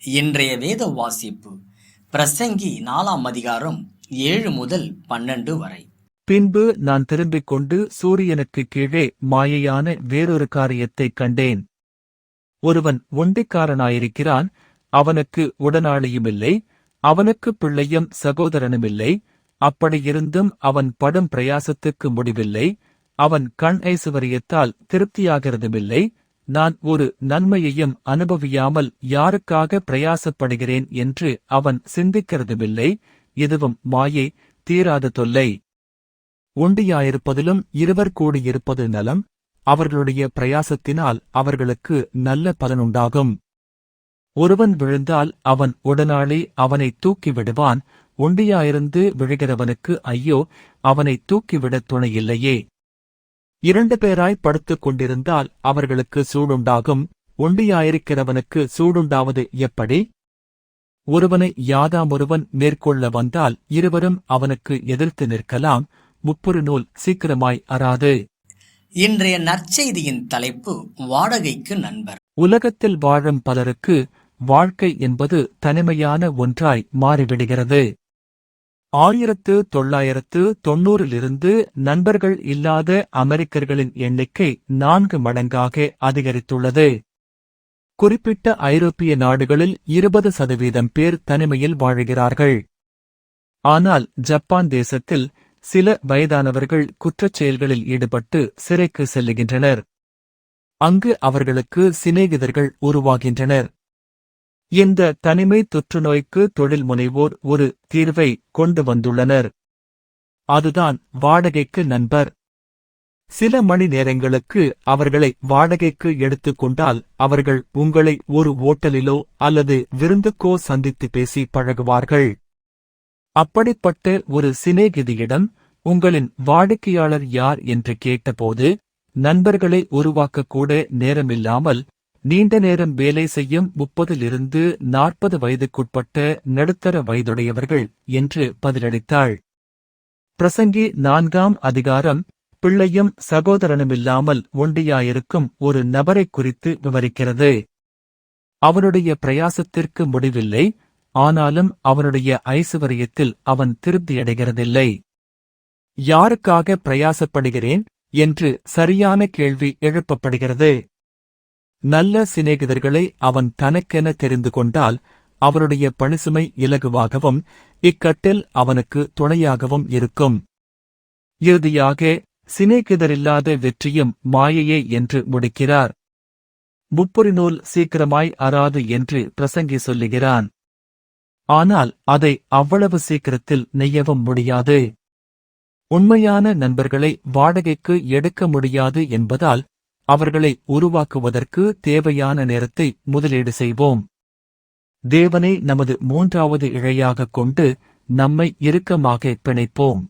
இன்றைய வேத வாசிப்பு பிரசங்கி 4ஆம் அதிகாரம் 7 முதல் 12 வரை. பின்பு நான் திரும்பிக் கொண்டு சூரியனுக்கு கீழே மாயையான வேறொரு காரியத்தைக் கண்டேன். ஒருவன் ஒண்டிக்காரனாயிருக்கிறான், அவனுக்கு உடனாளியுமில்லை, அவனுக்குப் பிள்ளையும் சகோதரனுமில்லை. அப்படியிருந்தும் அவன் படும் பிரயாசத்துக்கு முடிவில்லை, அவன் கண் ஐசுவரியத்தால் திருப்தியாகிறதுமில்லை. நான் ஒரு நன்மையையும் அனுபவியாமல் யாருக்காக பிரயாசப்படுகிறேன் என்று அவன் சிந்திக்கிறதுமில்லை. இதுவும் மாயை, தீராத தொல்லை. ஒண்டியாயிருப்பதிலும் இருவர் கூடியிருப்பது நலம், அவர்களுடைய பிரயாசத்தினால் அவர்களுக்கு நல்ல பலனுண்டாகும். ஒருவன் விழுந்தால் அவன் உடனாளி அவனை தூக்கிவிடுவான், ஒண்டியாயிருந்து விழுகிறவனுக்கு ஐயோ, அவனை தூக்கிவிடத் துணையில்லையே. 2 பேராய் படுத்துக் கொண்டிருந்தால் அவர்களுக்கு சூடுண்டாகும், ஒண்டியாயிருக்கிறவனுக்கு சூடுண்டாவது எப்படி? ஒருவனை யாதாமொருவன் மேற்கொள்ள வந்தால் இருவரும் அவனுக்கு எதிர்த்து நிற்கலாம், முப்புறு நூல் சீக்கிரமாய் அறாது. இன்றைய நற்செய்தியின் தலைப்பு வாடகைக்கு நண்பர். உலகத்தில் வாழும் பலருக்கு வாழ்க்கை என்பது தனிமையான ஒன்றாய் மாறிவிடுகிறது. 1990 நண்பர்கள் இல்லாத அமெரிக்கர்களின் எண்ணிக்கை 4 மடங்காக அதிகரித்துள்ளது. குறிப்பிட்ட ஐரோப்பிய நாடுகளில் 20% பேர் தனிமையில் வாழுகிறார்கள். ஆனால் ஜப்பான் தேசத்தில் சில வயதானவர்கள் குற்றச் செயல்களில் ஈடுபட்டு சிறைக்கு செல்லுகின்றனர். அங்கு அவர்களுக்கு சிநேகிதர்கள் உருவாகின்றனர். இந்த தனிமை தொற்றுநோய்க்கு தொழில் முனைவோர் ஒரு தீர்வை கொண்டு வந்துள்ளனர். அதுதான் வாடகைக்கு நண்பர். சில மணி நேரங்களுக்கு அவர்களை வாடகைக்கு எடுத்துக் கொண்டால் அவர்கள் உங்களை ஒரு ஓட்டலிலோ அல்லது விருந்துக்கோ சந்தித்து பேசி பழகுவார்கள். அப்படிப்பட்ட ஒரு சிநேகிதியிடம் உங்களின் வாடிக்கையாளர் யார் என்று கேட்டபோது, நண்பர்களை உருவாக்கக்கூட நேரமில்லாமல் நீண்ட நேரம் வேலை செய்யும் 30 to 40 வயதுக்குட்பட்ட நடுத்தர வயதுடையவர்கள் என்று பதிலளித்தாள். பிரசங்கி 4ஆம் அதிகாரம் பிள்ளையும் சகோதரனுமில்லாமல் ஒண்டியாயிருக்கும் ஒரு நபரைக் குறித்து விவரிக்கிறது. அவனுடைய பிரயாசத்திற்கு முடிவில்லை, ஆனாலும் அவனுடைய ஐசுவரியத்தில் அவன் திருப்தியடைகிறதில்லை. யாருக்காக பிரயாசப்படுகிறேன் என்று சரியான கேள்வி எழுப்பப்படுகிறது. நல்ல சிநேகிதர்களை அவன் தனக்கென தெரிந்து கொண்டால் அவருடைய பணிசுமை இலகுவாகவும் இக்கட்டில் அவனுக்கு துணையாகவும் இருக்கும். இறுதியாக சிநேகிதரில்லாத வெற்றியும் மாயையே என்று முடிக்கிறார். முப்புரி நூல் சீக்கிரமாய் அறாது என்று பிரசங்கி சொல்லுகிறான். ஆனால் அதை அவ்வளவு சீக்கிரத்தில் நெய்யவும் முடியாது. உண்மையான நண்பர்களை வாடகைக்கு எடுக்க முடியாது என்பதால் அவர்களை உருவாக்குவதற்கு தேவையான நேரத்தை முதலீடு செய்வோம். தேவனை நமது 3வது இழையாகக் கொண்டு நம்மை இறுக்கமாக பிணைப்போம்.